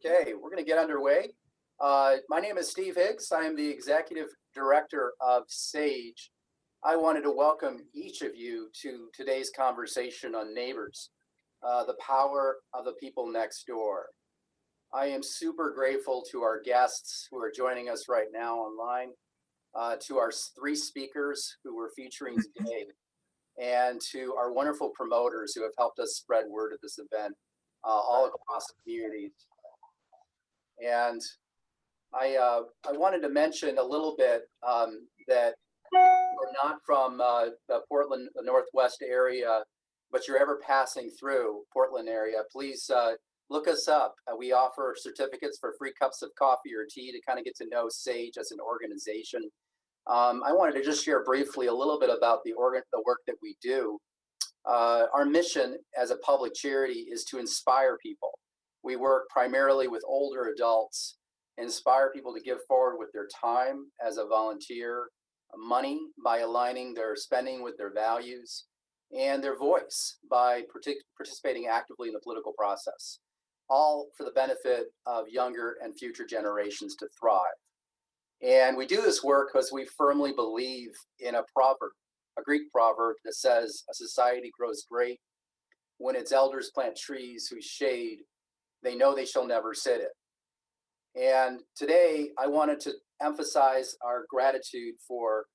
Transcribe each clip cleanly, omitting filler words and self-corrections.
Okay, we're going to get underway. My name is Steve Higgs. I am the Executive Director of SAGE. I wanted to welcome each of you to today's conversation on neighbors, the power of the people next door. I am super grateful to our guests who are joining us right now online, to our three speakers who we're featuring today, and to our wonderful promoters who have helped us spread word of this event all across the communities. And I wanted to mention a little bit that we're not from the Portland, the Northwest area, but you're ever passing through Portland area, please look us up. We offer certificates for free cups of coffee or tea to kind of get to know SAGE as an organization. I wanted to just share briefly a little bit about the work that we do. Our mission as a public charity is to inspire people. We work primarily with older adults, inspire people to give forward with their time as a volunteer, money by aligning their spending with their values, and their voice by participating actively in the political process, all for the benefit of younger and future generations to thrive. And we do this work because we firmly believe in a proverb, a Greek proverb that says, a society grows great when its elders plant trees whose shade they know they shall never sit in. And today I wanted to emphasize our gratitude for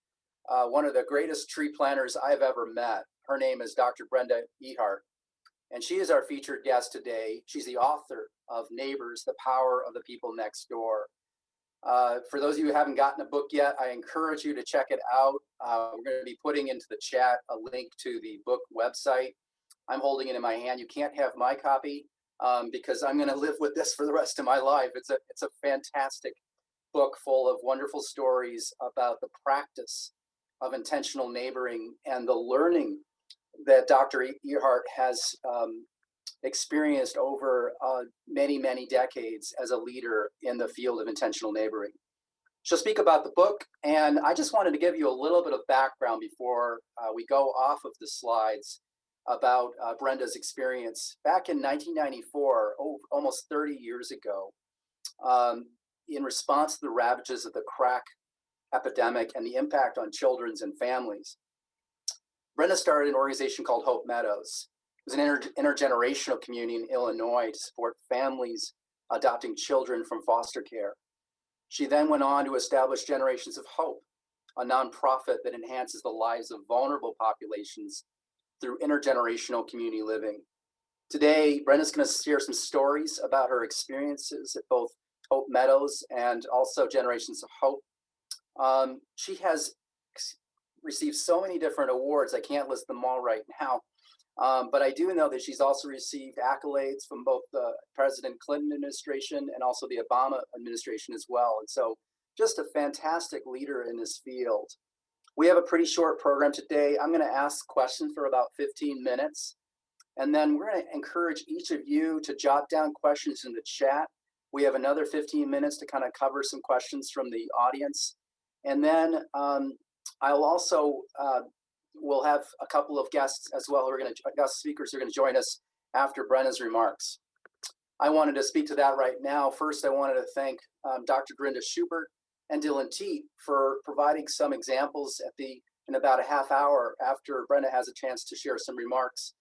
one of the greatest tree planters I've ever met. Her name is Dr. Brenda Eheart, and she is our featured guest today. She's the author of Neighbors, The Power of the People Next Door. For those of you who haven't gotten a book yet, I encourage you to check it out. We're going to be putting into the chat a link to the book website. I'm holding it in my hand. You can't have my copy because I'm going to live with this for the rest of my life. It's a fantastic book full of wonderful stories about the practice of intentional neighboring and the learning that Dr. Eheart has experienced over many, many decades as a leader in the field of intentional neighboring. She'll speak about the book, and I just wanted to give you a little bit of background before we go off of the slides about Brenda's experience. Back in 1994, almost 30 years ago, in response to the ravages of the crack epidemic and the impact on children and families, Brenda started an organization called Hope Meadows. It was an intergenerational community in Illinois to support families adopting children from foster care. She then went on to establish Generations of Hope, a nonprofit that enhances the lives of vulnerable populations through intergenerational community living. Today, Brenda's going to share some stories about her experiences at both Hope Meadows and also Generations of Hope. She has received so many different awards, I can't list them all right now. But I do know that she's also received accolades from both the President Clinton administration and also the Obama administration as well. And so just a fantastic leader in this field. We have a pretty short program today. I'm going to ask questions for about 15 minutes. And then we're going to encourage each of you to jot down questions in the chat. We have another 15 minutes to kind of cover some questions from the audience. And then I'll also we'll have a couple of guests as well who are going to guest speakers who are going to join us after Brenda's remarks. I wanted to speak to that right now. First, I wanted to thank Dr. Brenda Schubert and Dylan Teat for providing some examples in about a half hour after Brenda has a chance to share some remarks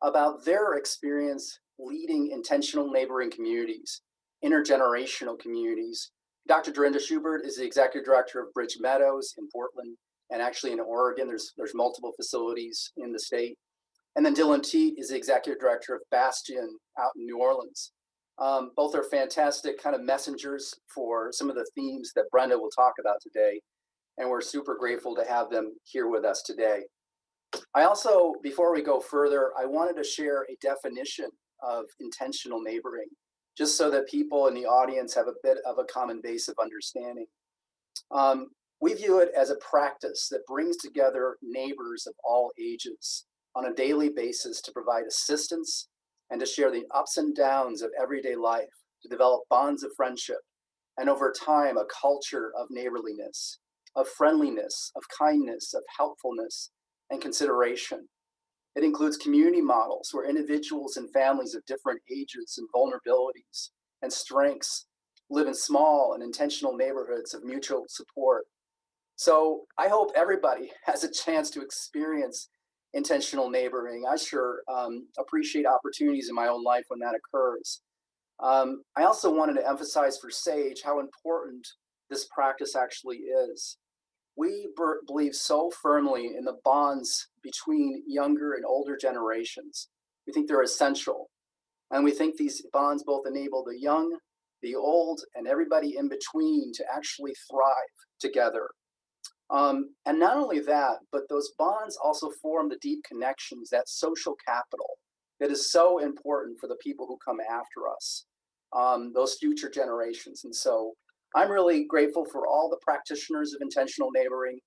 about their experience leading intentional neighboring communities, intergenerational communities. Dr. Brenda Schubert is the executive director of Bridge Meadows in Portland, and actually in Oregon, there's multiple facilities in the state. And then Dylan Teat is the executive director of Bastion out in New Orleans. Both are fantastic kind of messengers for some of the themes that Brenda will talk about today. And we're super grateful to have them here with us today. I also, before we go further, I wanted to share a definition of intentional neighboring, just so that people in the audience have a bit of a common base of understanding. We view it as a practice that brings together neighbors of all ages on a daily basis to provide assistance and to share the ups and downs of everyday life, to develop bonds of friendship, and over time, a culture of neighborliness, of friendliness, of kindness, of helpfulness, and consideration. It includes community models where individuals and families of different ages and vulnerabilities and strengths live in small and intentional neighborhoods of mutual support. So I hope everybody has a chance to experience intentional neighboring. I sure appreciate opportunities in my own life when that occurs. I also wanted to emphasize for SAGE how important this practice actually is. We believe so firmly in the bonds between younger and older generations. We think they're essential. And we think these bonds both enable the young, the old, and everybody in between to actually thrive together. And not only that, but those bonds also form the deep connections, that social capital that is so important for the people who come after us, those future generations. And so I'm really grateful for all the practitioners of intentional neighboring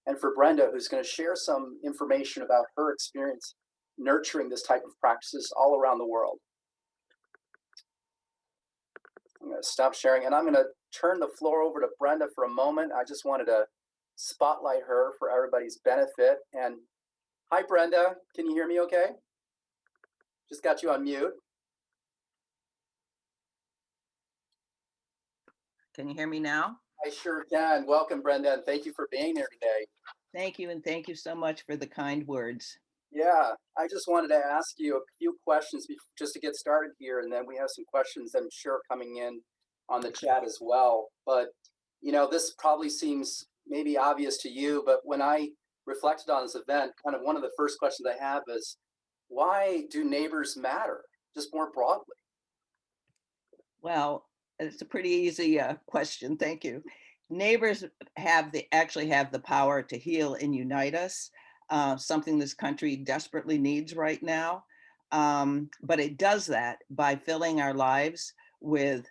and for Brenda, who's going to share some information about her experience nurturing this type of practices all around the world. I'm going to stop sharing and I'm going to turn the floor over to Brenda for a moment. I just wanted to spotlight her for everybody's benefit. And hi, Brenda. Can you hear me okay? Just got you on mute. Can you hear me now? I sure can. Welcome, Brenda, and thank you for being here today. Thank you, and thank you so much for the kind words. Yeah, I just wanted to ask you a few questions just to get started here, and then we have some questions I'm sure coming in on the chat as well. But, you know, this probably seems maybe obvious to you, but when I reflected on this event, kind of one of the first questions I have is, why do neighbors matter, just more broadly? Well, it's a pretty easy question. Thank you. Neighbors actually have the power to heal and unite us, something this country desperately needs right now. But it does that by filling our lives with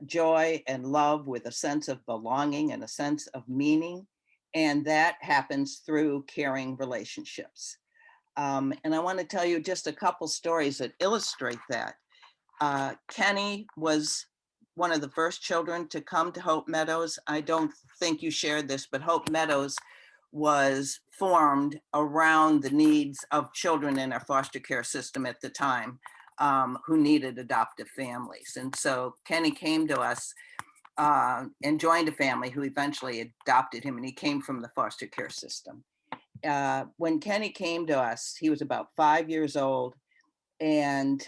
joy and love, with a sense of belonging and a sense of meaning. And that happens through caring relationships. And I want to tell you just a couple stories that illustrate that. Kenny was one of the first children to come to Hope Meadows. I don't think you shared this, but Hope Meadows was formed around the needs of children in our foster care system at the time who needed adoptive families. And so Kenny came to us and joined a family who eventually adopted him, and he came from the foster care system. When Kenny came to us, he was about 5 years old, and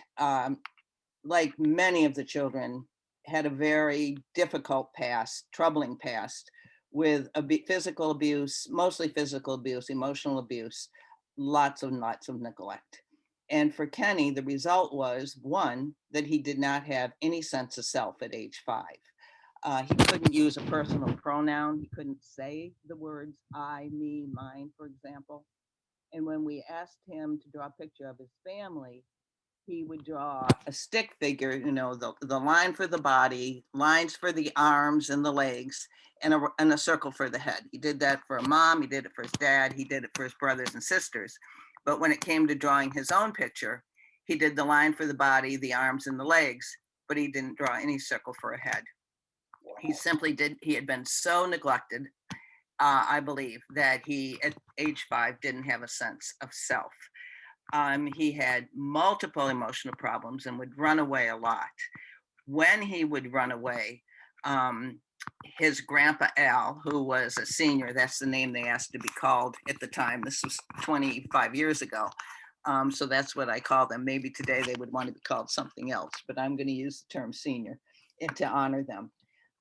like many of the children, had a very difficult past, troubling past with physical abuse, mostly physical abuse, emotional abuse, lots and lots of neglect. And for Kenny, the result was, one, that he did not have any sense of self at age 5. He couldn't use a personal pronoun. He couldn't say the words I, me, mine, for example. And when we asked him to draw a picture of his family, he would draw a stick figure, you know, the line for the body, lines for the arms and the legs, and a circle for the head. He did that for a mom, he did it for his dad, he did it for his brothers and sisters. But when it came to drawing his own picture, he did the line for the body, the arms, and the legs, but he didn't draw any circle for a head. He simply he had been so neglected, I believe, that he, at age 5, didn't have a sense of self. He had multiple emotional problems and would run away a lot. When he would run away, his grandpa Al, who was a senior, that's the name they asked to be called at the time. This was 25 years ago. So that's what I call them. Maybe today they would want to be called something else, but I'm going to use the term senior to honor them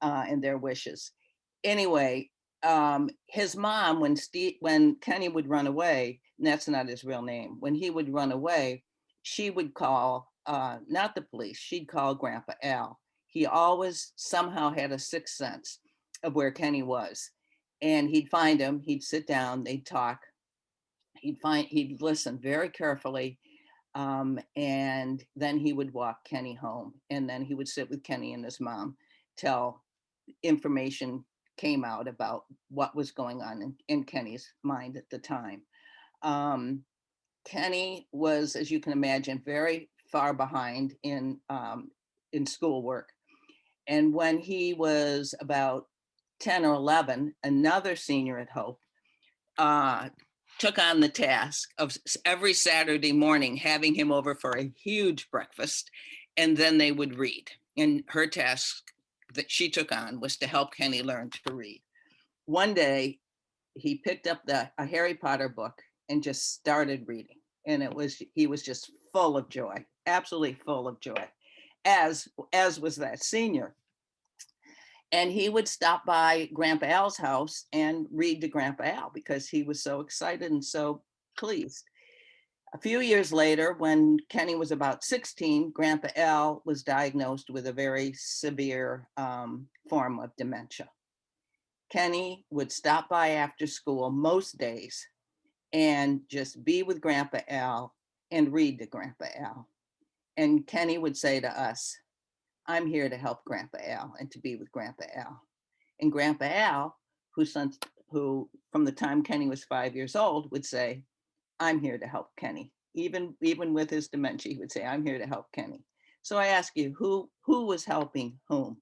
and their wishes. Anyway, his mom, when Kenny would run away, and that's not his real name, when he would run away, she would call, not the police, she'd call Grandpa Al. He always somehow had a sixth sense of where Kenny was. And he'd find him, he'd sit down, they'd talk, he'd listen very carefully, and then he would walk Kenny home. And then he would sit with Kenny and his mom till information came out about what was going on in Kenny's mind at the time. Kenny was, as you can imagine, very far behind in schoolwork. And when he was about 10 or 11, another senior at Hope took on the task of every Saturday morning having him over for a huge breakfast, and then they would read. And her task that she took on was to help Kenny learn to read. One day, he picked up a Harry Potter book and just started reading. And he was just full of joy, absolutely full of joy, as was that senior. And he would stop by Grandpa Al's house and read to Grandpa Al because he was so excited and so pleased. A few years later, when Kenny was about 16, Grandpa Al was diagnosed with a very severe form of dementia. Kenny would stop by after school most days and just be with Grandpa Al and read to Grandpa Al. And Kenny would say to us, I'm here to help Grandpa Al and to be with Grandpa Al. And Grandpa Al, who from the time Kenny was 5 years old, would say, I'm here to help Kenny. Even with his dementia, he would say, I'm here to help Kenny. So I ask you, who was helping whom?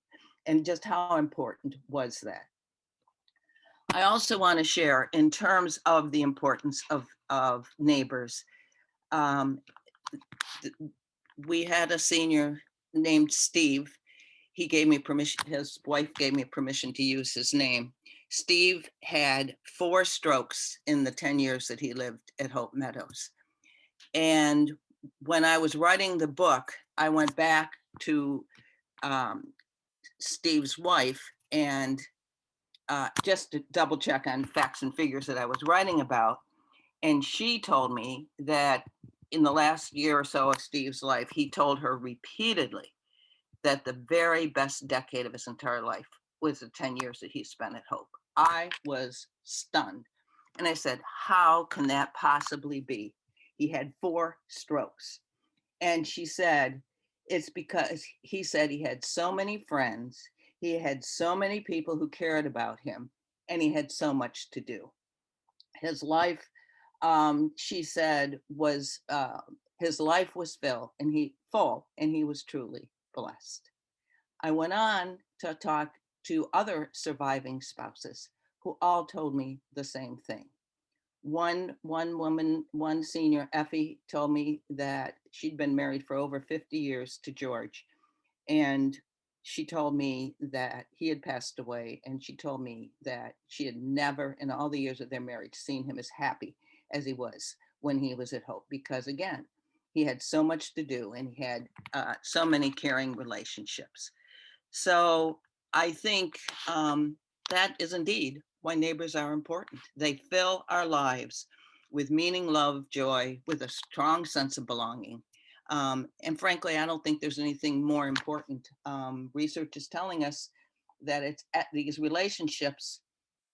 And just how important was that? I also want to share in terms of the importance of neighbors. We had a senior named Steve. He gave me permission, his wife gave me permission to use his name. Steve had 4 strokes in the 10 years that he lived at Hope Meadows. And when I was writing the book, I went back to Steve's wife and just to double check on facts and figures that I was writing about. And she told me that in the last year or so of Steve's life, he told her repeatedly that the very best decade of his entire life was the 10 years that he spent at Hope. I was stunned. And I said, how can that possibly be? He had 4 strokes. And she said, it's because he said he had so many friends, he had so many people who cared about him, and he had so much to do. His life, she said, was his life was full, and he was truly blessed. I went on to talk to other surviving spouses who all told me the same thing. One woman, one senior, Effie, told me that she'd been married for over 50 years to George. And she told me that he had passed away. And she told me that she had never, in all the years of their marriage, seen him as happy as he was when he was at Hope. Because again, he had so much to do and he had so many caring relationships. So I think that is indeed why neighbors are important. They fill our lives with meaning, love, joy, with a strong sense of belonging. And frankly, I don't think there's anything more important. Research is telling us that these relationships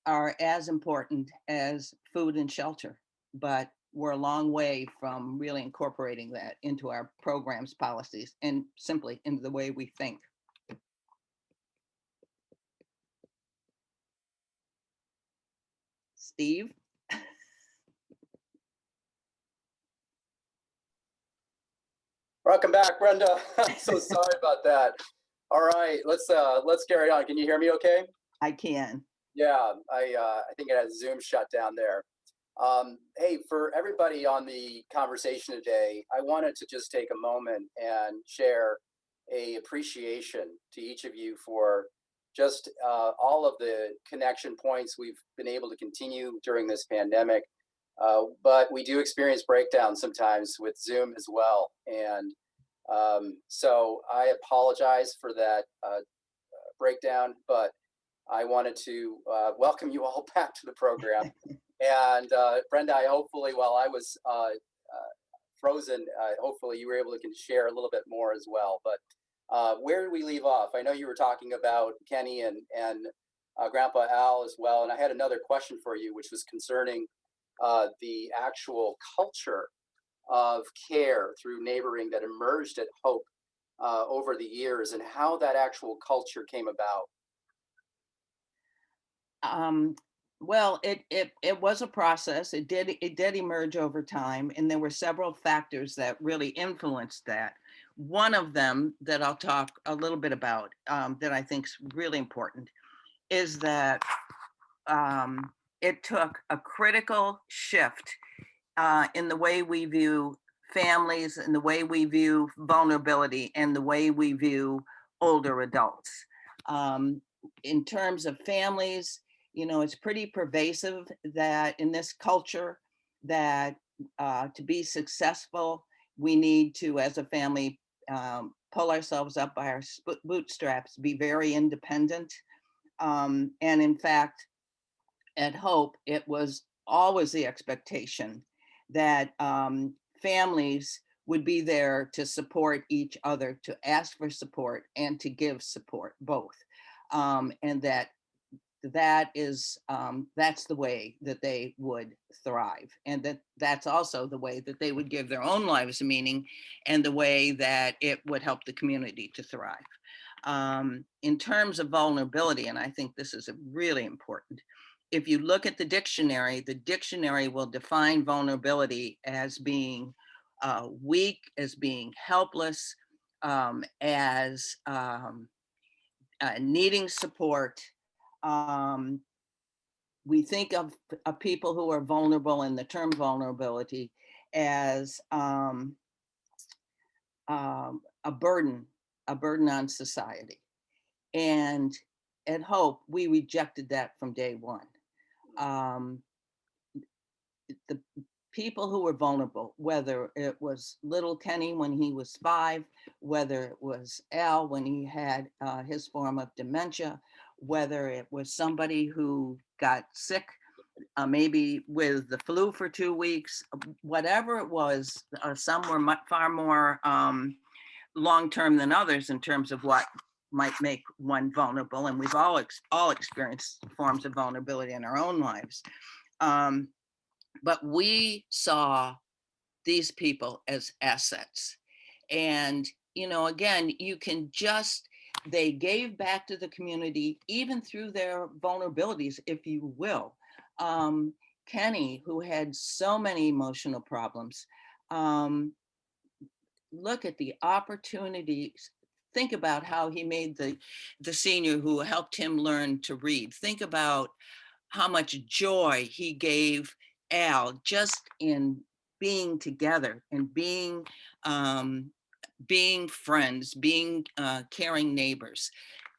are as important as food and shelter, but we're a long way from really incorporating that into our programs, policies, and simply into the way we think. Steve? Welcome back, Brenda. I'm so sorry about that. All right, let's carry on. Can you hear me okay? I can. Yeah, I think it has Zoom shut down there. Hey, for everybody on the conversation today, I wanted to just take a moment and share a appreciation to each of you for just all of the connection points we've been able to continue during this pandemic. But we do experience breakdowns sometimes with Zoom as well. And so I apologize for that breakdown, but I wanted to welcome you all back to the program. And Brenda, hopefully while I was frozen, hopefully you were able to share a little bit more as well. But where did we leave off? I know you were talking about Kenny and Grandpa Al as well. And I had another question for you, which was concerning the actual culture of care through neighboring that emerged at Hope over the years and how that actual culture came about. Well, it was a process. It did emerge over time, and there were several factors that really influenced that. One of them that I'll talk a little bit about that I think is really important is that it took a critical shift in the way we view families and the way we view vulnerability and the way we view older adults. In terms of families, it's pretty pervasive that in this culture that to be successful, we need to, as a family, pull ourselves up by our bootstraps, be very independent. And in fact, at Hope, it was always the expectation that families would be there to support each other, to ask for support and to give support, both. And that's the way that they would thrive, and that's also the way that they would give their own lives meaning, and the way that it would help the community to thrive. In terms of vulnerability, and I think this is really important, if you look at the dictionary will define vulnerability as being weak, as being helpless, as needing support. Um, we think of people who are vulnerable, in the term vulnerability, as a burden on society. And at Hope, we rejected that from day one. Um, the people who were vulnerable, whether it was little Kenny when he was 5, whether it was Al when he had his form of dementia, whether it was somebody who got sick, maybe with the flu for 2 weeks, whatever it was, some were far more long-term than others in terms of what might make one vulnerable. And we've all experienced forms of vulnerability in our own lives. But we saw these people as assets. And, again, they gave back to the community, even through their vulnerabilities, if you will. Kenny, who had so many emotional problems, look at the opportunities. Think about how he made the senior who helped him learn to read. Think about how much joy he gave Al just in being together and being friends, being caring neighbors.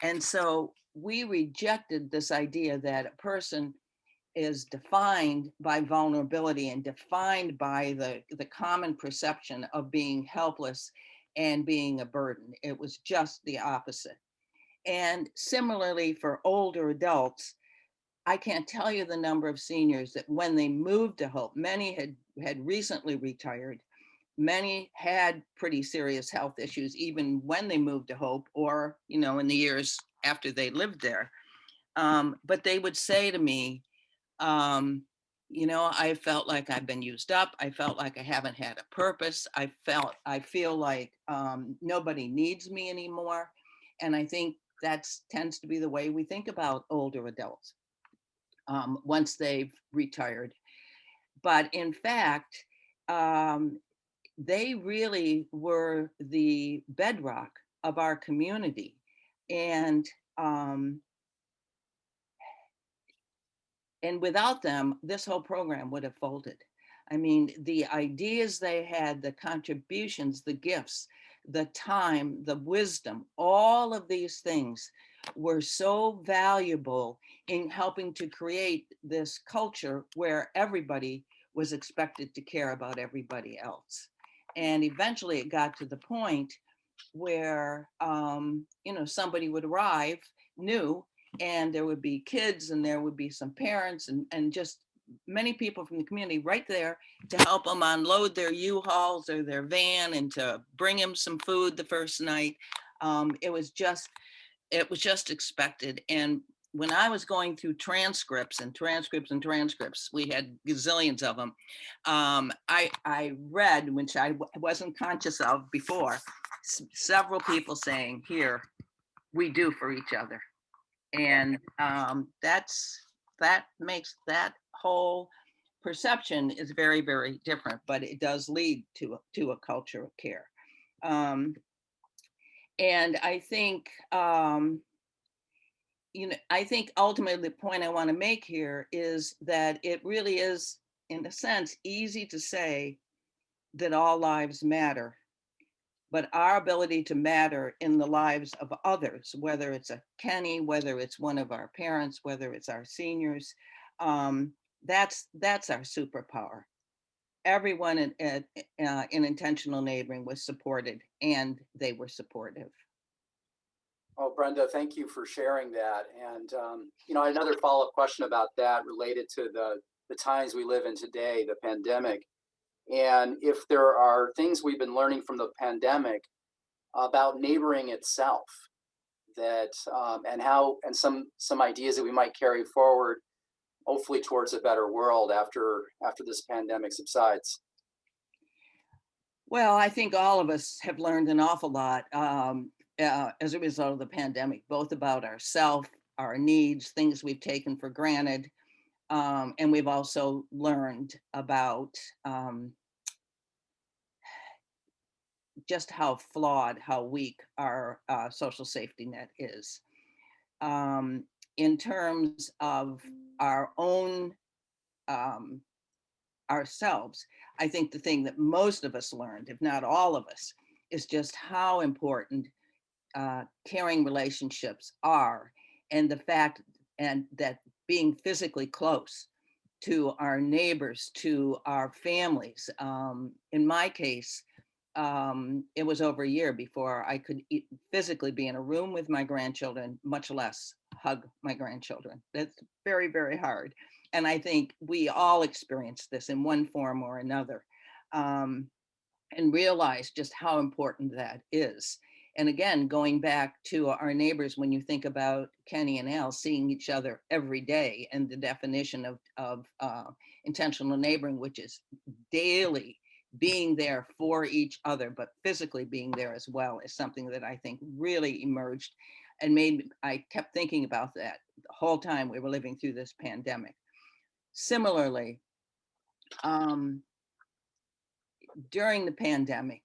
And so we rejected this idea that a person is defined by vulnerability and defined by the common perception of being helpless and being a burden. It was just the opposite. And similarly for older adults, I can't tell you the number of seniors that when they moved to Hope, many had recently retired. Many had pretty serious health issues even when they moved to Hope, or in the years after they lived there. But they would say to me, I felt like I've been used up. I felt like I haven't had a purpose. I feel like nobody needs me anymore. And I think that tends to be the way we think about older adults once they've retired. But in fact, they really were the bedrock of our community. And without them, this whole program would have folded. I mean, the ideas they had, the contributions, the gifts, the time, the wisdom, all of these things were so valuable in helping to create this culture where everybody was expected to care about everybody else. And eventually it got to the point where, somebody would arrive new, and there would be kids and there would be some parents and just many people from the community right there to help them unload their U-Hauls or their van and to bring them some food the first night. It was just expected. And when I was going through transcripts, we had gazillions of them. I read, which I wasn't conscious of before, several people saying, "Here, we do for each other." And that makes that whole perception is very, very different, but it does lead to a culture of care. And I think I think ultimately the point I want to make here is that it really is, in a sense, easy to say that all lives matter, but our ability to matter in the lives of others, whether it's a Kenny, whether it's one of our parents, whether it's our seniors, um, that's our superpower. Everyone in intentional neighboring was supported, and they were supportive. Oh, Brenda, thank you for sharing that. And another follow-up question about that related to the times we live in today, the pandemic, and if there are things we've been learning from the pandemic about neighboring itself, that and some ideas that we might carry forward, hopefully towards a better world after this pandemic subsides. Well, I think all of us have learned an awful lot as a result of the pandemic, both about ourselves, our needs, things we've taken for granted, and we've also learned about just how flawed, how weak our social safety net is. In terms of our own um, ourselves, I think the thing that most of us learned, if not all of us, is just how important caring relationships are, and the fact and that being physically close to our neighbors, to our families. In my case, it was over a year before I could physically be in a room with my grandchildren, much less hug my grandchildren. That's very, very hard. And I think we all experience this in one form or another, and realize just how important that is. And again, going back to our neighbors, when you think about Kenny and Al seeing each other every day, and the definition of intentional neighboring, which is daily being there for each other, but physically being there as well, is something that I think really emerged and I kept thinking about that the whole time we were living through this pandemic. Similarly, um, during the pandemic,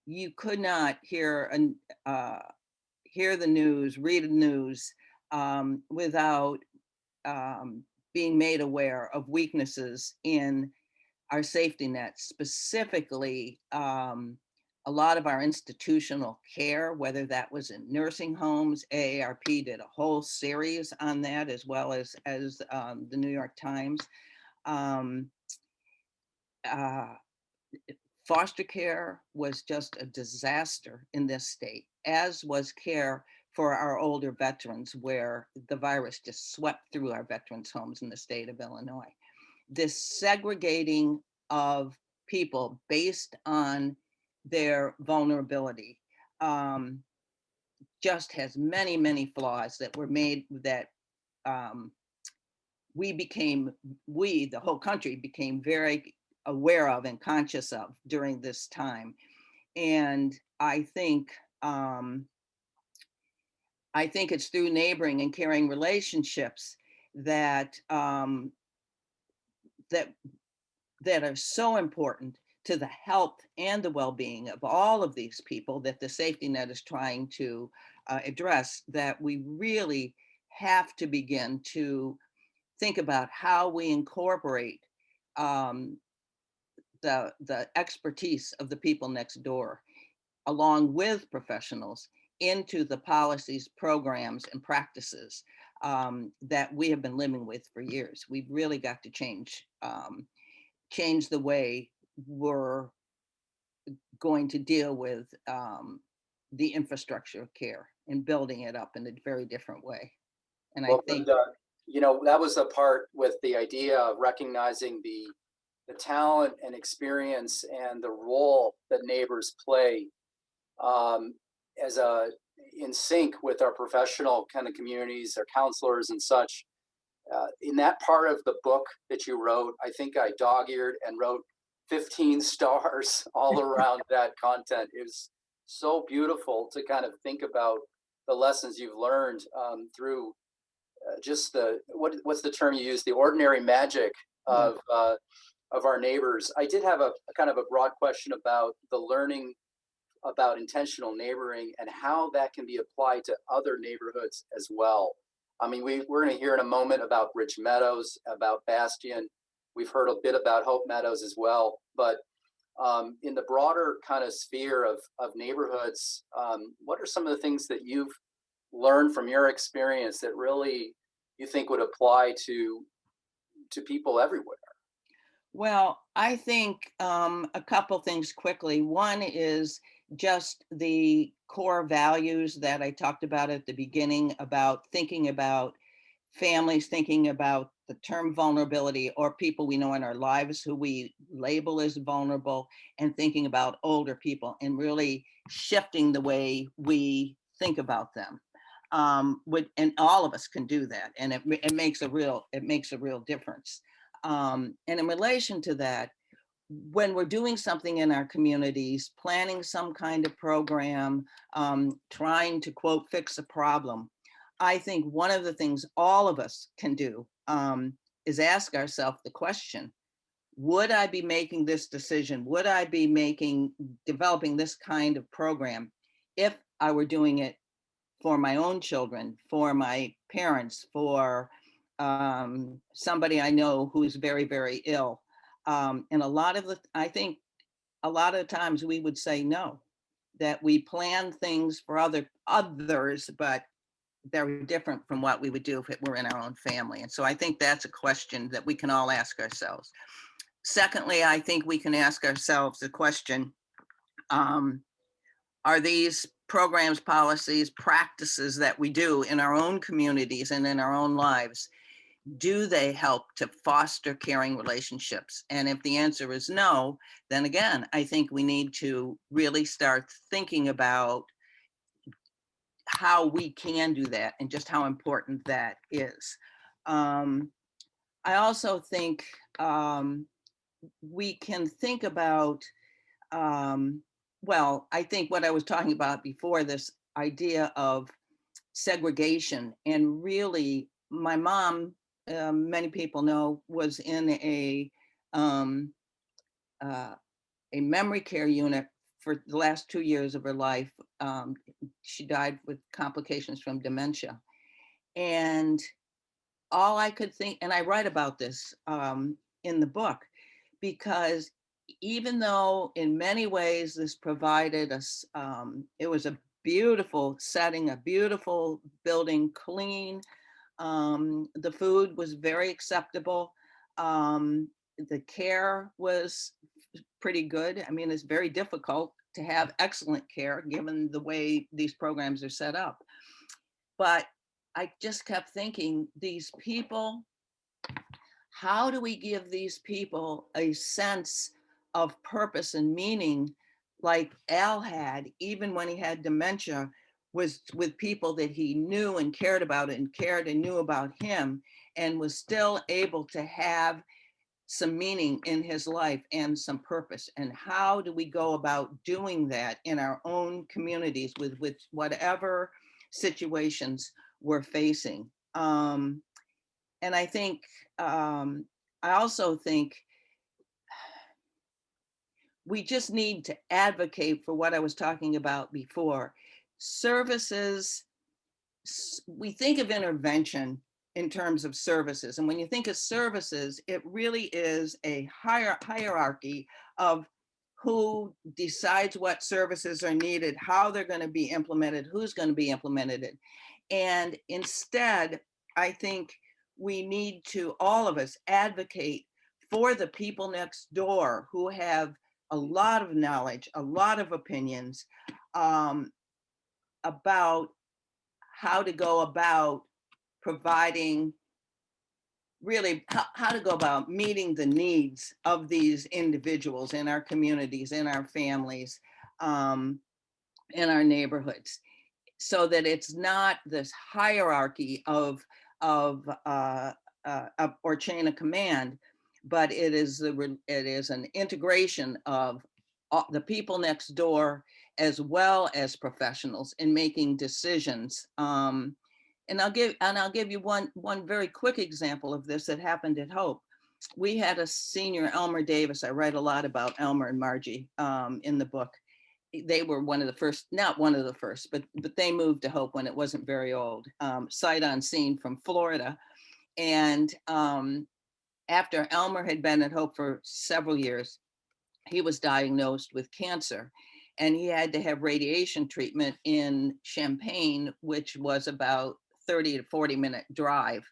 you could not hear the news, read the news without um, being made aware of weaknesses in our safety net, specifically a lot of our institutional care, whether that was in nursing homes. AARP did a whole series on that, as well as the New York Times. Um, uh, Foster care was just a disaster in this state, as was care for our older veterans, where the virus just swept through our veterans' homes in the state of Illinois. This segregating of people based on their vulnerability um, just has many, many flaws that were made that um, the whole country became very aware of and conscious of during this time. And um, I think it's through neighboring and caring relationships that that that are so important to the health and the well-being of all of these people that the safety net is trying to address, that we really have to begin to think about how we incorporate um, the expertise of the people next door, along with professionals, into the policies, programs, and practices that we have been living with for years. We've really got to change the way we're going to deal with the infrastructure of care and building it up in a very different way. And I Well, think, Brenda, that was the part with the idea of recognizing the talent and experience and the role that neighbors play um, as a in sync with our professional kind of communities, our counselors and such. In that part of the book that you wrote, I think I dog-eared and wrote 15 stars all around that content. It was so beautiful to kind of think about the lessons you've learned through just what's the term you use? The ordinary magic yeah, of our neighbors. I did have a kind of a broad question about the learning about intentional neighboring and how that can be applied to other neighborhoods as well. I mean, we're going to hear in a moment about Rich Meadows, about Bastion. We've heard a bit about Hope Meadows as well. But In the broader kind of sphere of neighborhoods, what are some of the things that you've learned from your experience that really you think would apply to people everywhere? Well, I think a couple things quickly. One is just the core values that I talked about at the beginning about thinking about families, thinking about the term vulnerability or people we know in our lives who we label as vulnerable, and thinking about older people and really shifting the way we think about them. And all of us can do that, and it makes a real difference. And in relation to that, when we're doing something in our communities, planning some kind of program, trying to quote, fix a problem, I think one of the things all of us can do is ask ourselves the question, would I be making this decision? Would I be developing this kind of program if I were doing it for my own children, for my parents, for somebody I know who's very, very ill? And I think a lot of times we would say no, that we plan things for others, but they're different from what we would do if it were in our own family. And so I think that's a question that we can all ask ourselves. Secondly, I think we can ask ourselves the question, um, are these programs, policies, practices that we do in our own communities and in our own lives, do they help to foster caring relationships? And if the answer is no, then again, I think we need to really start thinking about how we can do that and just how important that is. Um, I also think we can think about, um, well, I think what I was talking about before, this idea of segregation. And really, my mom, many people know, was in um, uh, a memory care unit for the last 2 years of her life. She died with complications from dementia. And all I could think, and I write about this in the book, because even though in many ways this provided us, it was a beautiful setting, a beautiful building, clean. The food was very acceptable. The care was pretty good. I mean, it's very difficult to have excellent care given the way these programs are set up. But I just kept thinking, these people, how do we give these people a sense of purpose and meaning like Al had, even when he had dementia, was with people that he knew and cared about and cared and knew about him, and was still able to have some meaning in his life and some purpose? And how do we go about doing that in our own communities with whatever situations we're facing? And I think, I also think we just need to advocate for what I was talking about before. Services, we think of intervention in terms of services. And when you think of services, it really is a hierarchy of who decides what services are needed, how they're going to be implemented, who's going to be implemented. And instead, I think we need to, all of us, advocate for the people next door who have a lot of knowledge, a lot of opinions um, about how to go about providing, really how to go about meeting the needs of these individuals in our communities, in our families, um, in our neighborhoods, so that it's not this hierarchy of or chain of command, but it is an integration of the people next door as well as professionals in making decisions. And I'll give you one very quick example of this that happened at Hope. We had a senior, Elmer Davis. I write a lot about Elmer and Margie in the book. They were one of the first, not one of the first, but they moved to Hope when it wasn't very old, sight unseen from Florida. And after Elmer had been at Hope for several years, he was diagnosed with cancer, and he had to have radiation treatment in Champaign, which was about 30 to 40-minute drive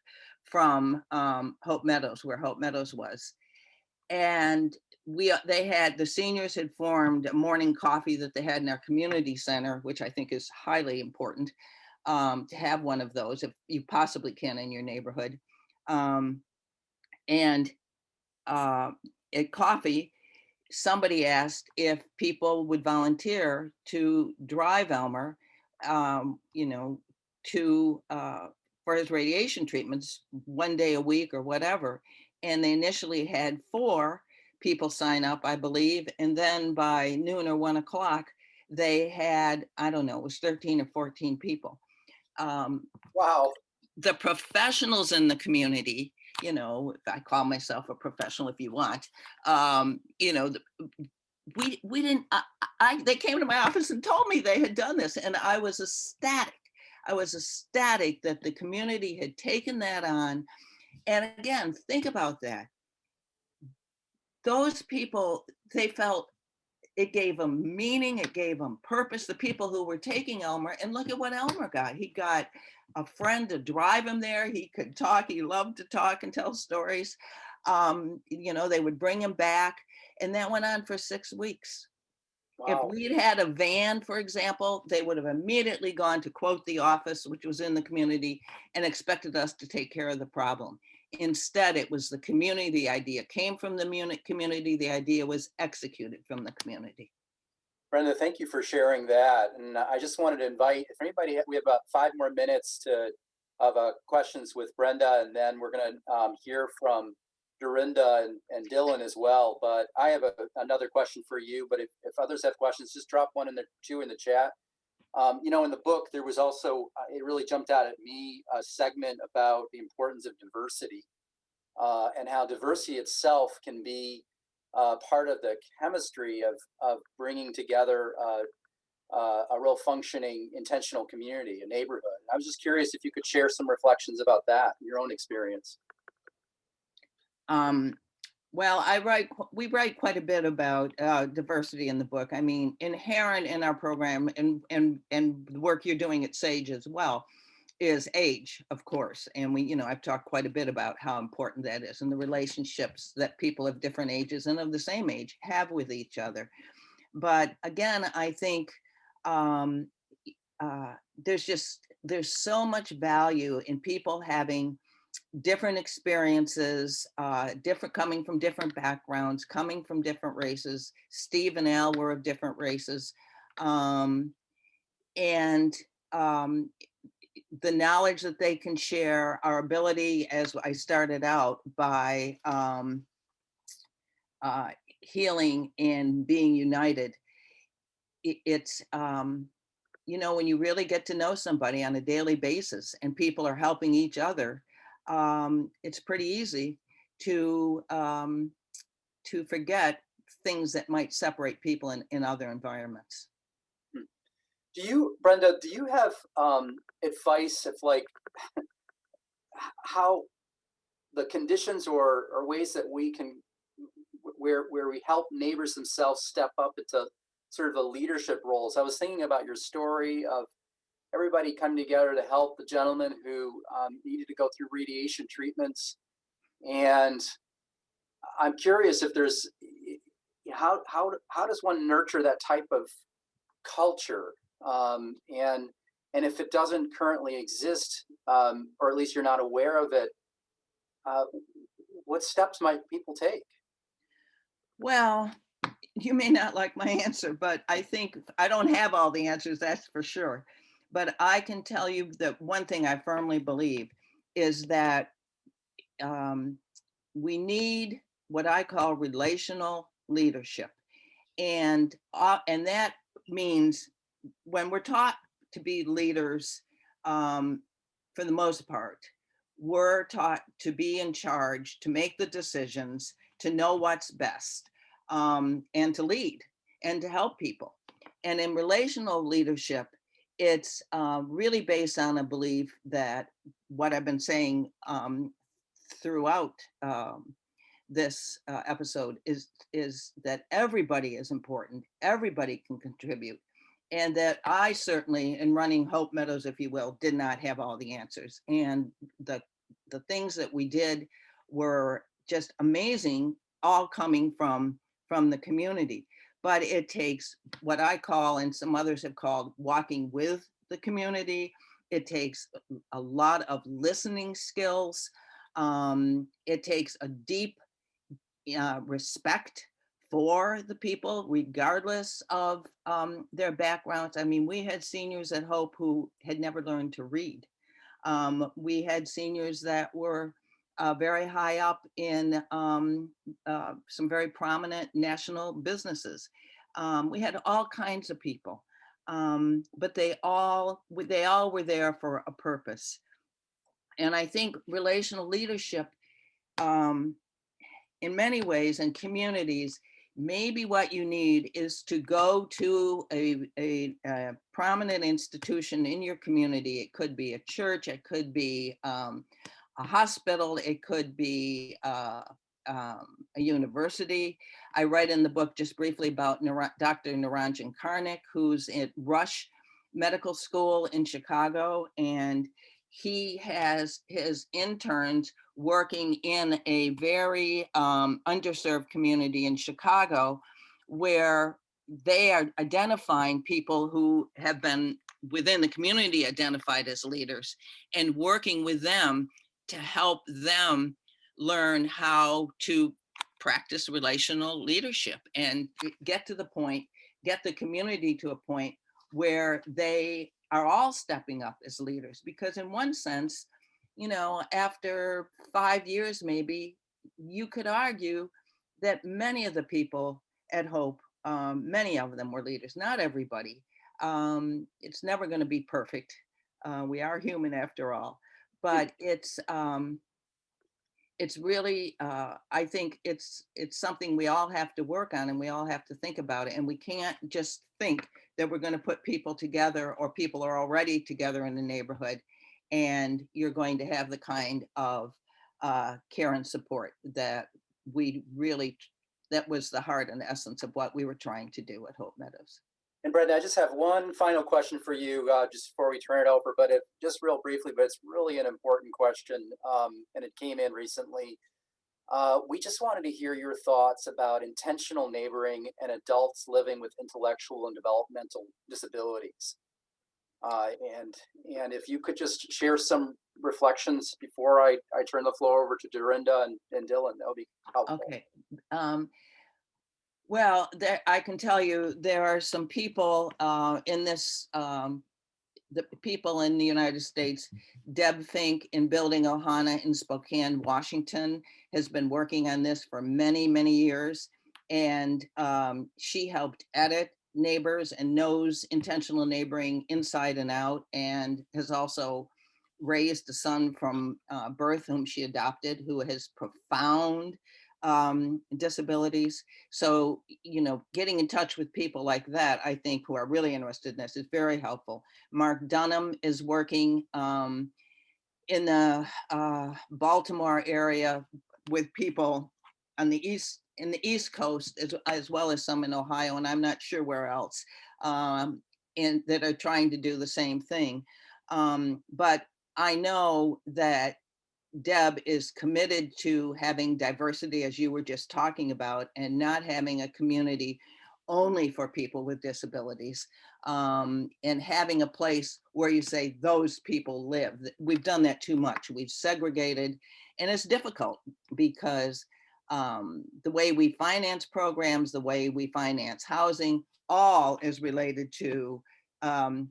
from Hope Meadows, where Hope Meadows was. And the seniors had formed a morning coffee that they had in our community center, which I think is highly important, to have one of those if you possibly can in your neighborhood. And at coffee, somebody asked if people would volunteer to drive Elmer, you know, to for his radiation treatments one day a week or whatever. And they initially had 4 people sign up, I believe, and then by noon or 1 o'clock, they had, I don't know, it was 13 or 14 people. Wow. The professionals in the community, you know, I call myself a professional if you want, you know, we didn't, they came to my office and told me they had done this, and I was ecstatic. I was ecstatic that the community had taken that on. And again, think about that. Those people, they felt it gave them meaning, it gave them purpose. The people who were taking Elmer, and look at what Elmer got. He got a friend to drive him there. He could talk. He loved to talk and tell stories. You know, they would bring him back, and that went on for 6 weeks. If Wow. we'd had a van, for example, they would have immediately gone to quote the office, which was in the community, and expected us to take care of the problem. Instead, it was the community. The idea came from the community. The idea was executed from the community. Brenda, thank you for sharing that. And I just wanted to invite, if anybody, we have about 5 more minutes of questions with Brenda, and then we're going to hear from Dorinda and Dylan as well. But I have another question for you. But if others have questions, just drop one in the 2 in the chat. You know, in the book, there was also, it really jumped out at me, a segment about the importance of diversity and how diversity itself can be part of the chemistry of bringing together a real functioning, intentional community, a neighborhood. I was just curious if you could share some reflections about that, your own experience. Well, we write quite a bit about diversity in the book. I mean, inherent in our program and the work you're doing at Sage as well is age, of course. And we, you know, I've talked quite a bit about how important that is and the relationships that people of different ages and of the same age have with each other. But again, I think there's so much value in people having different experiences, coming from different backgrounds, coming from different races. Steve and Al were of different races. And the knowledge that they can share, our ability, as I started out, by healing and being united. It's, you know, when you really get to know somebody on a daily basis and people are helping each other, it's pretty easy to forget things that might separate people in other environments. Do you, Brenda, do you have advice if like how the conditions or ways that we can, where we help neighbors themselves step up into sort of the leadership roles? I was thinking about your story of everybody coming together to help the gentleman who needed to go through radiation treatments. And I'm curious if there's, how does one nurture that type of culture? And if it doesn't currently exist, or at least you're not aware of it, what steps might people take? Well, you may not like my answer, but I think I don't have all the answers, that's for sure. But I can tell you that one thing I firmly believe is that we need what I call relational leadership. And that means when we're taught to be leaders, for the most part, we're taught to be in charge, to make the decisions, to know what's best, and to lead and to help people. And in relational leadership, it's really based on a belief that what I've been saying throughout this episode is that everybody is important, everybody can contribute, and that I certainly, in running Hope Meadows, if you will, did not have all the answers. And the the things that we did were just amazing, all coming from the community. But it takes what I call, and some others have called, walking with the community. It takes a lot of listening skills. It takes a deep respect for the people, regardless of their backgrounds. I mean, we had seniors at Hope who had never learned to read. We had seniors that were very high up in some very prominent national businesses. We had all kinds of people, but they all were there for a purpose. And I think relational leadership, um, in many ways, in communities, maybe what you need is to go to a prominent institution in your community. It could be a church, it could be a hospital, it could be a university. I write in the book just briefly about Dr. Naranjan Karnik, who's at Rush Medical School in Chicago, and he has his interns working in a very underserved community in Chicago, where they are identifying people who have been within the community identified as leaders and working with them to help them learn how to practice relational leadership and get to the point, get the community to a point where they are all stepping up as leaders. Because in one sense, after 5 years, maybe you could argue that many of the people at Hope, many of them were leaders, not everybody. It's never going to be perfect. We are human after all, but it's really, I think it's something we all have to work on, and we all have to think about it. And we can't just think that we're going to put people together, or people are already together in the neighborhood, and you're going to have the kind of care and support that we really, that was the heart and essence of what we were trying to do at Hope Meadows. And Brenda, I just have one final question for you, just before we turn it over, but just real briefly, but it's really an important question, and it came in recently. We just wanted to hear your thoughts about intentional neighboring and adults living with intellectual and developmental disabilities. And if you could just share some reflections before I turn the floor over to Dorinda and Dylan, that would be helpful. Okay. Well, I can tell you there are some people in this, the people in the United States. Deb Fink in Building Ohana in Spokane, Washington, has been working on this for many, many years. And she helped edit Neighbors and knows intentional neighboring inside and out, and has also raised a son from birth whom she adopted, who has profound disabilities. So, getting in touch with people like that, I think, who are really interested in this, is very helpful. Mark Dunham is working in the Baltimore area with people on the East Coast, as well as some in Ohio, and I'm not sure where else, and that are trying to do the same thing. But I know that Deb is committed to having diversity, as you were just talking about, and not having a community only for people with disabilities, and having a place where you say those people live. We've done that too much. We've segregated, and it's difficult because the way we finance programs, the way we finance housing, all is related to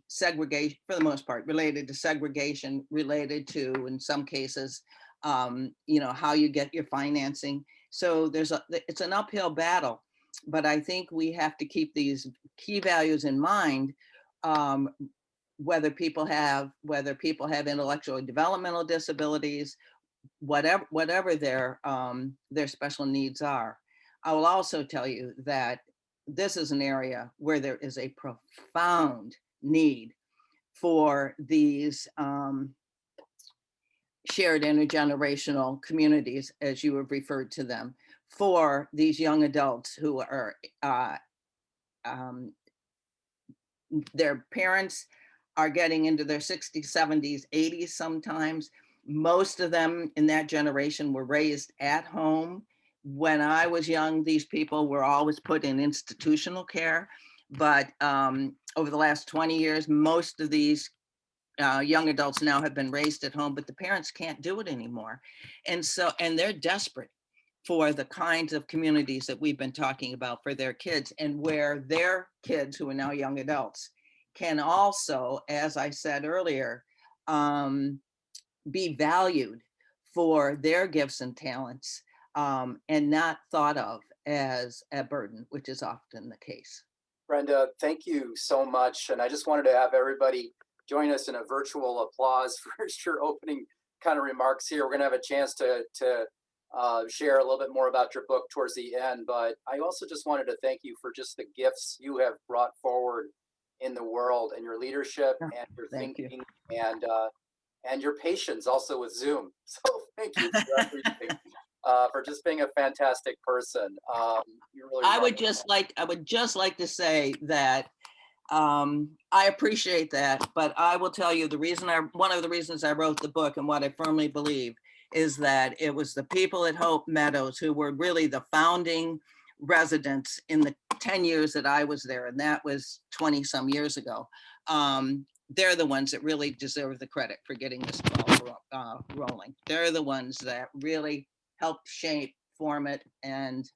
segregation, for the most part, related to segregation, related to, in some cases, how you get your financing. So it's an uphill battle, but I think we have to keep these key values in mind, whether people have intellectual or developmental disabilities, whatever their special needs are. I will also tell you that this is an area where there is a profound need for these shared intergenerational communities, as you have referred to them. for these young adults who are um, their parents are getting into their 60s, 70s, 80s sometimes. Most of them in that generation were raised at home. When I was young, these people were always put in institutional care. But over the last 20 years, most of these young adults now have been raised at home, but the parents can't do it anymore. And they're desperate for the kinds of communities that we've been talking about for their kids, and where their kids, who are now young adults, can also, as I said earlier, be valued for their gifts and talents, and not thought of as a burden, which is often the case. Brenda, thank you so much. And I just wanted to have everybody join us in a virtual applause for your opening kind of remarks here. We're going to have a chance to share a little bit more about your book towards the end. But I also just wanted to thank you for just the gifts you have brought forward in the world, and your leadership and your Thank you. thinking, and your patience also with Zoom. So thank you for everything, for just being a fantastic person. You're really remarkable. I would just like to say that I appreciate that, but I will tell you one of the reasons I wrote the book, and what I firmly believe, is that it was the people at Hope Meadows who were really the founding residents in the 10 years that I was there, and that was 20 some years ago. They're the ones that really deserve the credit for getting this ball rolling. They're the ones that really helped shape, form it, and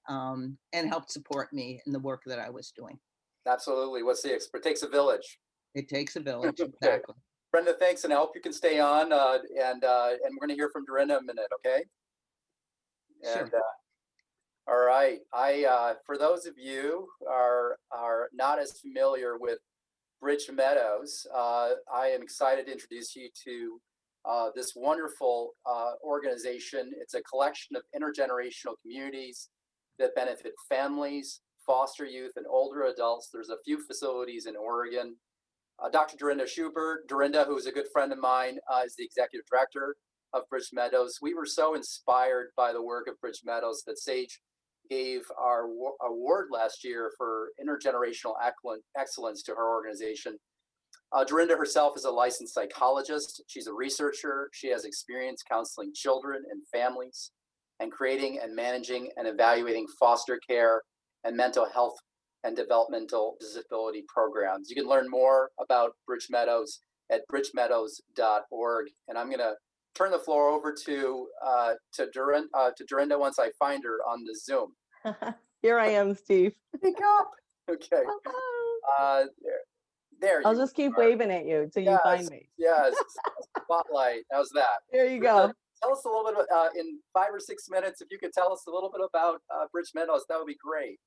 helped support me in the work that I was doing. Absolutely. What's the expert? Takes a village. It takes a village, Okay. exactly. Brenda, thanks, and I hope you can stay on. And we're going to hear from Dorinda in a minute, okay? Sure. And all right. For those of you who are not as familiar with Bridge Meadows, I am excited to introduce you to this wonderful organization. It's a collection of intergenerational communities that benefit families, foster youth, and older adults. There's a few facilities in Oregon. Dr. Dorinda Schubert, Dorinda, who is a good friend of mine, is the executive director of Bridge Meadows. We were so inspired by the work of Bridge Meadows that Sage gave our award last year for intergenerational excellence to her organization. Dorinda herself is a licensed psychologist. She's a researcher. She has experience counseling children and families, and creating and managing and evaluating foster care and mental health and developmental disability programs. You can learn more about Bridge Meadows at bridgemeadows.org. And I'm going to turn the floor over to Dorinda once I find her on the Zoom. Here I am, Steve. Pick up. Okay. There I'll you just keep are. waving at you until you find me. Yes. Spotlight. How's that? There you go. Tell us a little bit in 5 or 6 minutes, if you could tell us a little bit about Bridge Meadows, that would be great.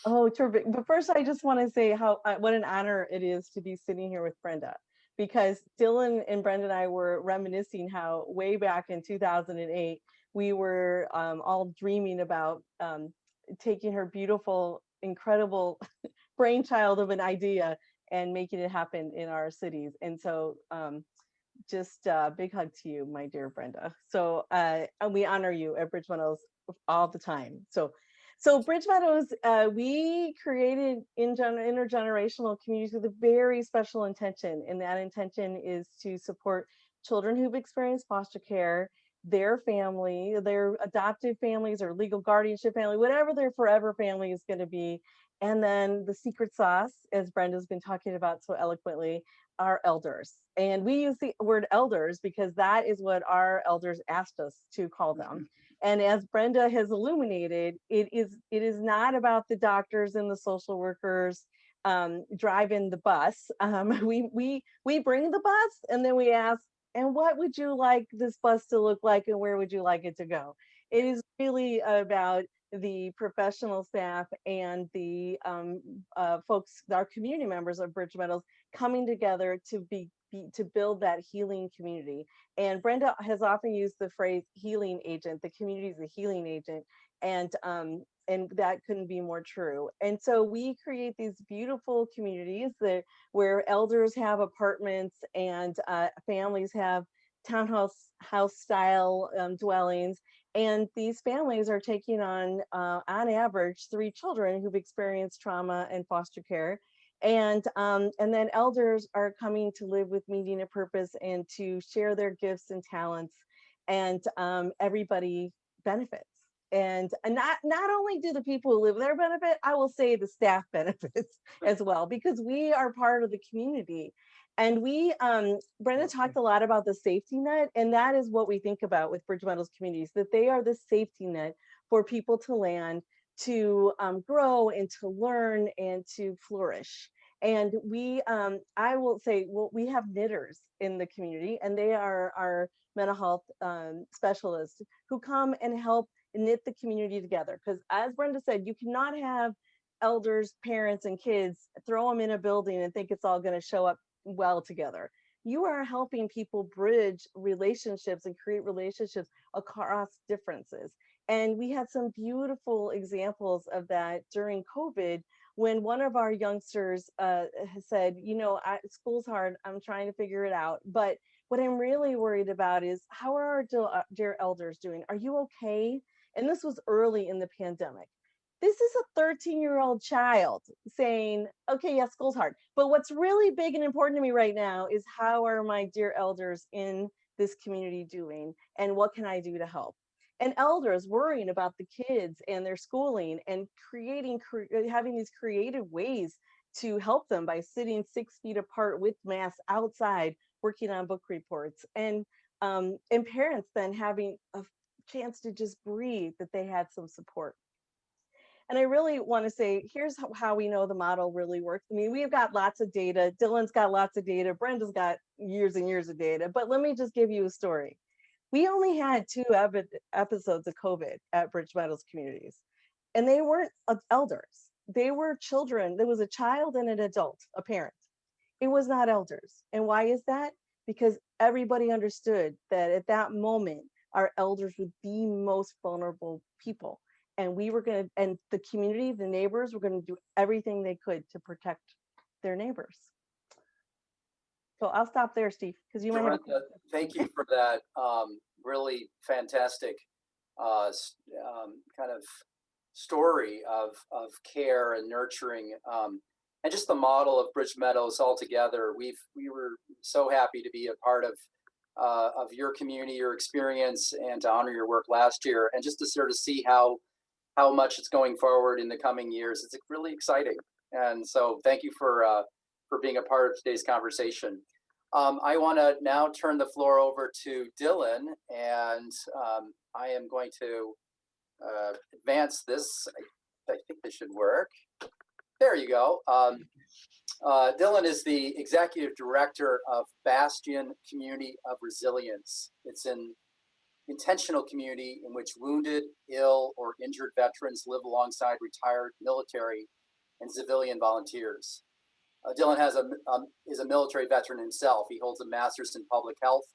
Oh, terrific. But first, I just want to say how what an honor it is to be sitting here with Brenda, because Dylan and Brenda and I were reminiscing how way back in 2008, we were all dreaming about taking her beautiful, incredible brainchild of an idea and making it happen in our cities. And so just a big hug to you, my dear Brenda. So and we honor you at Bridge Meadows all the time. So Bridge Meadows, we created intergenerational communities with a very special intention. And that intention is to support children who've experienced foster care, their family, their adoptive families or legal guardianship family, whatever their forever family is going to be. And then the secret sauce, as Brenda's been talking about so eloquently, are elders. And we use the word elders because that is what our elders asked us to call them. And as Brenda has illuminated, it is not about the doctors and the social workers driving the bus. We bring the bus and then we ask, and what would you like this bus to look like, and where would you like it to go? It is really about the professional staff and the folks, our community members of Bridge Meadows, coming together to build that healing community. And Brenda has often used the phrase healing agent. The community is a healing agent, and that couldn't be more true. And so we create these beautiful communities where elders have apartments and families have townhouse style dwellings, And these families are taking on average, 3 children who've experienced trauma and foster care. And then elders are coming to live with meaning and purpose and to share their gifts and talents, and everybody benefits. And not only do the people who live there benefit, I will say the staff benefits as well, because we are part of the community. And Brenda talked a lot about the safety net, and that is what we think about with Bridge Metals communities, that they are the safety net for people to land, to grow and to learn and to flourish. And I will say, well, we have knitters in the community, and they are our mental health specialists who come and help knit the community together. Because as Brenda said, you cannot have elders, parents, and kids throw them in a building and think it's all going to show up well together. You are helping people bridge relationships and create relationships across differences. And we had some beautiful examples of that during COVID, when one of our youngsters said, school's hard, I'm trying to figure it out. But what I'm really worried about is, how are our dear elders doing? Are you okay? And this was early in the pandemic. This is a 13-year-old child saying, okay, yeah, school's hard. But what's really big and important to me right now is, how are my dear elders in this community doing? And what can I do to help? And elders worrying about the kids and their schooling, and having these creative ways to help them by sitting 6 feet apart with masks outside, working on book reports, and parents then having a chance to just breathe, that they had some support. And I really want to say, here's how we know the model really works. I mean, we've got lots of data. Dylan's got lots of data. Brenda's got years and years of data. But let me just give you a story. We only had 2 episodes of COVID at Bridge Metals communities, and they weren't elders. They were children. There was a child and an adult, a parent. It was not elders. And why is that? Because everybody understood that at that moment, our elders were the most vulnerable people. And and the community, the neighbors were going to do everything they could to protect their neighbors. So I'll stop there, Steve, because you might have a question. Thank you for that really fantastic kind of story of care and nurturing, and just the model of Bridge Meadows altogether. We were so happy to be a part of your community, your experience, and to honor your work last year, and just to sort of see how much it's going forward in the coming years. It's really exciting. And so thank you for being a part of today's conversation. I want to now turn the floor over to Dylan, and I am going to advance this. I think this should work. There you go. Dylan is the Executive Director of Bastion Community of Resilience. It's an intentional community in which wounded, ill, or injured veterans live alongside retired military and civilian volunteers. Dylan is a military veteran himself. He holds a master's in public health.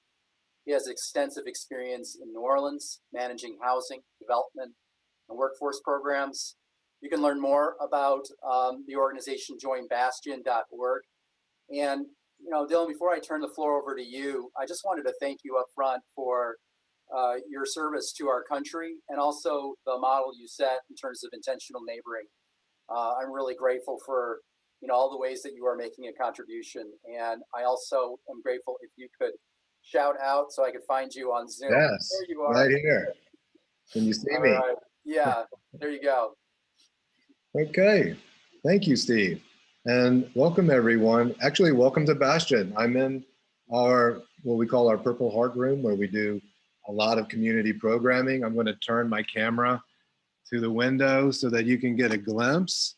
He has extensive experience in New Orleans, managing housing, development, and workforce programs. You can learn more about the organization, joinbastion.org. And, Dylan, before I turn the floor over to you, I just wanted to thank you up front for your service to our country, and also the model you set in terms of intentional neighboring. I'm really grateful for all the ways that you are making a contribution, and I also am grateful if you could shout out so I could find you on Zoom. Yes, there you are, right here. Can you see me? Right. Yeah, there you go. Okay, thank you, Steve, and welcome everyone. Actually, welcome to Bastion. I'm in what we call our Purple Heart room, where we do a lot of community programming. I'm going to turn my camera to the window so that you can get a glimpse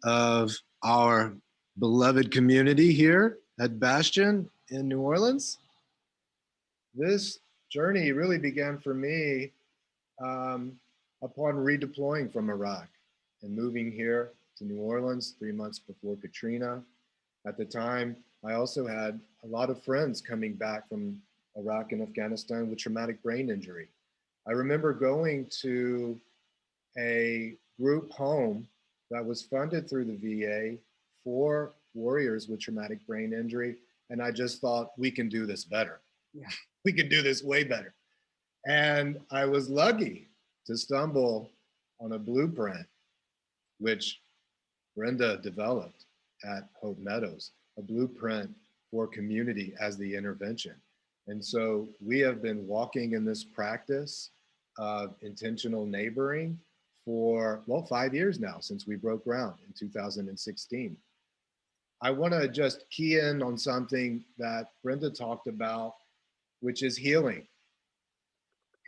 of our beloved community here at Bastion in New Orleans. This journey really began for me upon redeploying from Iraq and moving here to New Orleans 3 months before Katrina. At the time, I also had a lot of friends coming back from Iraq and Afghanistan with traumatic brain injury. I remember going to a group home that was funded through the VA for warriors with traumatic brain injury. And I just thought, we can do this better. Yeah. We can do this way better. And I was lucky to stumble on a blueprint, which Brenda developed at Hope Meadows, a blueprint for community as the intervention. And so we have been walking in this practice of intentional neighboring for, well, 5 years now since we broke ground in 2016. I want to just key in on something that Brenda talked about, which is healing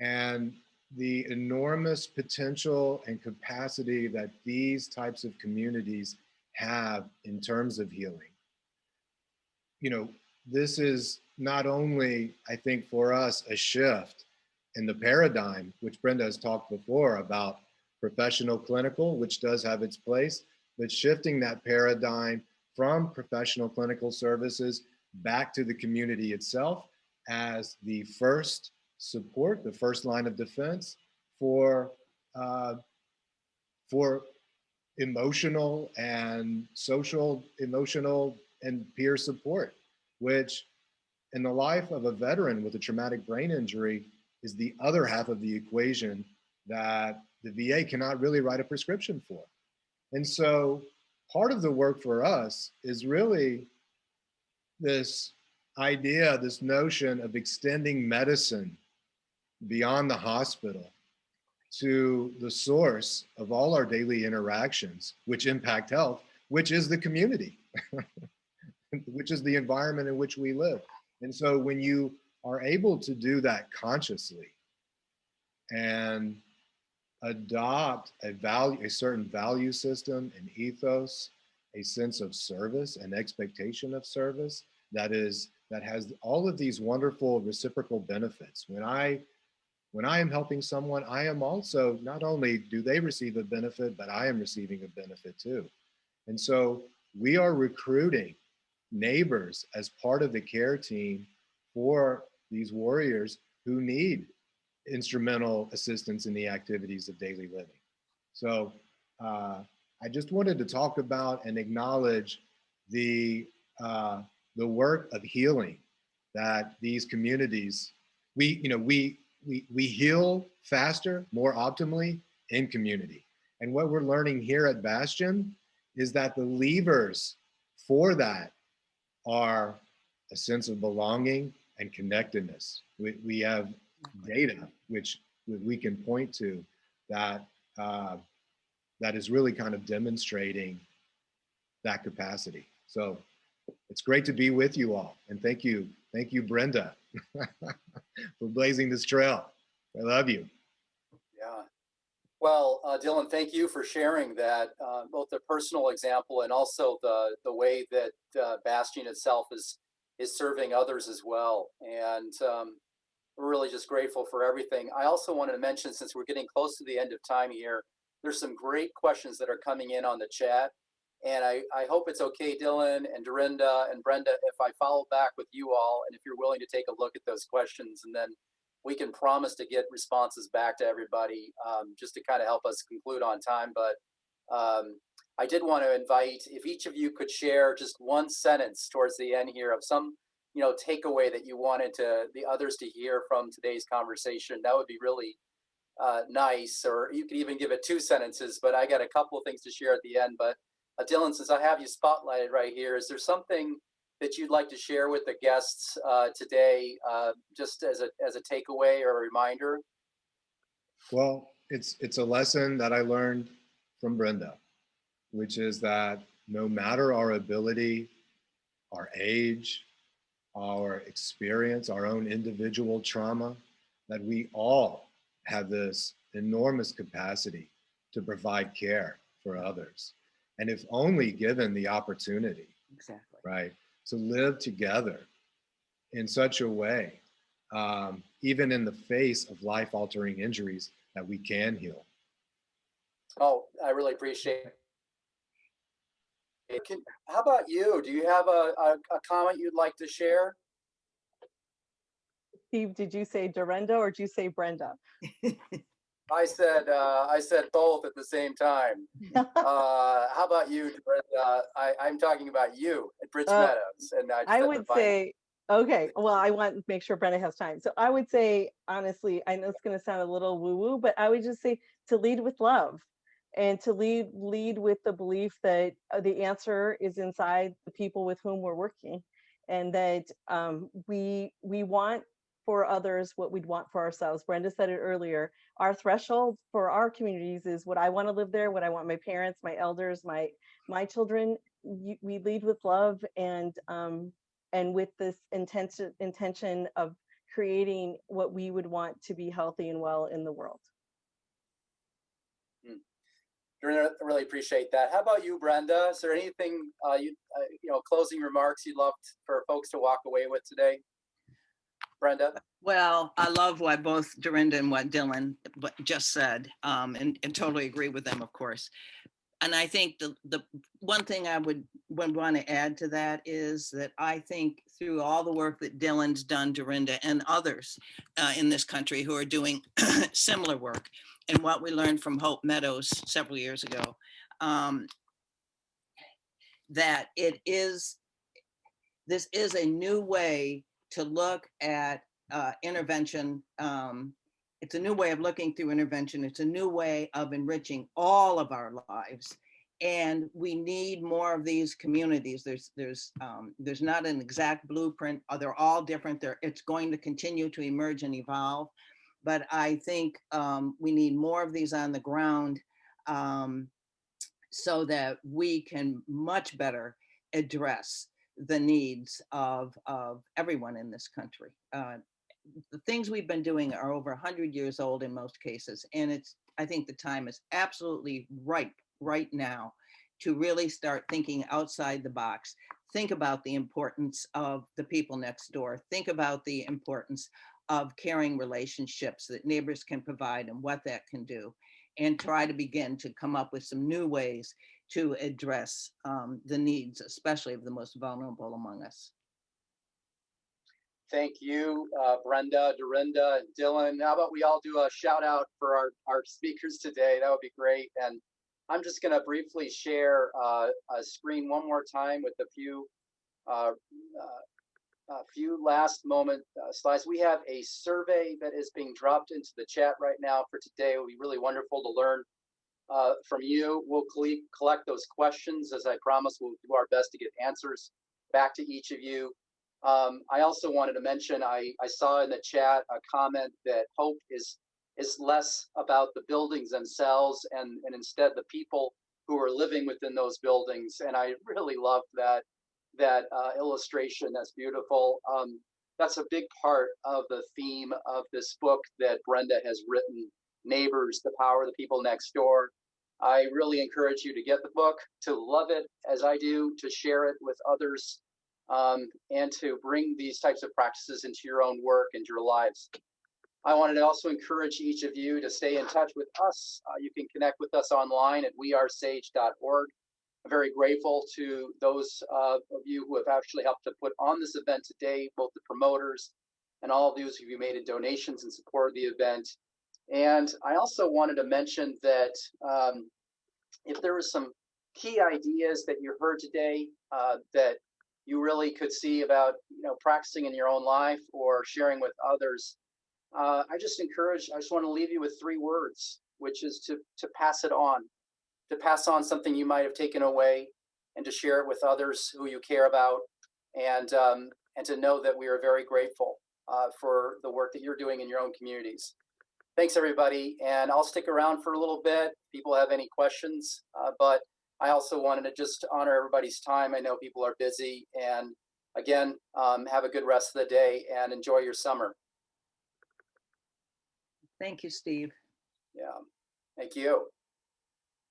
and the enormous potential and capacity that these types of communities have in terms of healing. You know, this is not only, I think, for us, a shift in the paradigm, which Brenda has talked before about professional clinical, which does have its place, but shifting that paradigm from professional clinical services back to the community itself as the first support, the first line of defense for uh, for emotional and social, emotional and peer support, which in the life of a veteran with a traumatic brain injury is the other half of the equation that the VA cannot really write a prescription for. And so part of the work for us is really this idea, this notion of extending medicine beyond the hospital to the source of all our daily interactions, which impact health, which is the community, which is the environment in which we live. And so when you are able to do that consciously and adopt a certain value system, an ethos, a sense of service, an expectation of service that has all of these wonderful reciprocal benefits. When I am helping someone, I am also, not only do they receive a benefit, but I am receiving a benefit too. And so we are recruiting neighbors as part of the care team for these warriors who need instrumental assistance in the activities of daily living. So I just wanted to talk about and acknowledge the work of healing that these communities, we heal faster, more optimally in community. And what we're learning here at Bastion is that the levers for that are a sense of belonging and connectedness. We have data which we can point to that that is really kind of demonstrating that capacity. So it's great to be with you all, and thank you, Brenda, for blazing this trail. I love you. Yeah. Well, Dylan, thank you for sharing that, both the personal example and also the way that Bastion itself is serving others as well. And we're really just grateful for everything. I also wanted to mention, since we're getting close to the end of time here, there's some great questions that are coming in on the chat. And I hope it's okay, Dylan and Dorinda and Brenda, if I follow back with you all, and if you're willing to take a look at those questions, and then we can promise to get responses back to everybody, just to kind of help us conclude on time. But I did want to invite, if each of you could share just one sentence towards the end here of some, takeaway that you wanted the others to hear from today's conversation, that would be really nice. Or you could even give it 2 sentences, but I got a couple of things to share at the end. But Dylan, since I have you spotlighted right here, is there something that you'd like to share with the guests today, just as a takeaway or a reminder? Well, it's a lesson that I learned from Brenda, which is that no matter our ability, our age, our experience, our own individual trauma, that we all have this enormous capacity to provide care for others. And if only given the opportunity, Exactly. right, to live together in such a way, even in the face of life-altering injuries, that we can heal. Oh, I really appreciate it. How about you? Do you have a comment you'd like to share? Steve, did you say Dorinda or did you say Brenda? I said both at the same time. How about you, Dorinda? I'm talking about you at Bridge Meadows, and I would say Okay, well, I want to make sure Brenda has time. So I would say, honestly, I know it's going to sound a little woo-woo, but I would just say to lead with love and to lead with the belief that the answer is inside the people with whom we're working, and that we want for others what we'd want for ourselves. Brenda said it earlier. Our threshold for our communities is what I want to live there, what I want my parents, my elders, my children. We lead with love and with this intention of creating what we would want to be healthy and well in the world. Really appreciate that. How about you, Brenda? Is there anything closing remarks you'd love for folks to walk away with today? Brenda? Well, I love what both Dorinda and what Dylan just said, and totally agree with them, of course. And I think the one thing I would want to add to that is that I think through all the work that Dylan's done, Dorinda, and others in this country who are doing similar work, and what we learned from Hope Meadows several years ago, that this is a new way to look at intervention. It's a new way of looking through intervention. It's a new way of enriching all of our lives. And we need more of these communities. There's not an exact blueprint. They're all different. It's going to continue to emerge and evolve. But I think we need more of these on the ground so that we can much better address the needs of everyone in this country. The things we've been doing are over 100 years old in most cases. And I think the time is absolutely ripe right now to really start thinking outside the box. Think about the importance of the people next door. Think about the importance of caring relationships that neighbors can provide and what that can do. And try to begin to come up with some new ways to address the needs, especially of the most vulnerable among us. Thank you, Brenda, Dorinda, and Dylan. How about we all do a shout out for our speakers today? That would be great. And I'm just going to briefly share a screen one more time with a few last moment slides. We have a survey that is being dropped into the chat right now for today. It would be really wonderful to learn from you. We'll collect those questions. As I promised, we'll do our best to get answers back to each of you. I also wanted to mention, I saw in the chat a comment that hope is less about the buildings themselves and instead the people who are living within those buildings. And I really loved that illustration. That's beautiful. That's a big part of the theme of this book that Brenda has written, Neighbors, the Power of the People Next Door. I really encourage you to get the book, to love it as I do, to share it with others, and to bring these types of practices into your own work and your lives. I wanted to also encourage each of you to stay in touch with us. You can connect with us online at wearesage.org. I'm very grateful to those of you who have actually helped to put on this event today, both the promoters and all of those of you who made donations in support of the event. And I also wanted to mention that if there were some key ideas that you heard today that you really could see about practicing in your own life or sharing with others, I just want to leave you with 3 words, which is to pass it on, to pass on something you might have taken away and to share it with others who you care about, and to know that we are very grateful for the work that you're doing in your own communities. Thanks, everybody. And I'll stick around for a little bit if people have any questions, but I also wanted to just honor everybody's time. I know people are busy. And again, have a good rest of the day and enjoy your summer. Thank you, Steve. Yeah, thank you.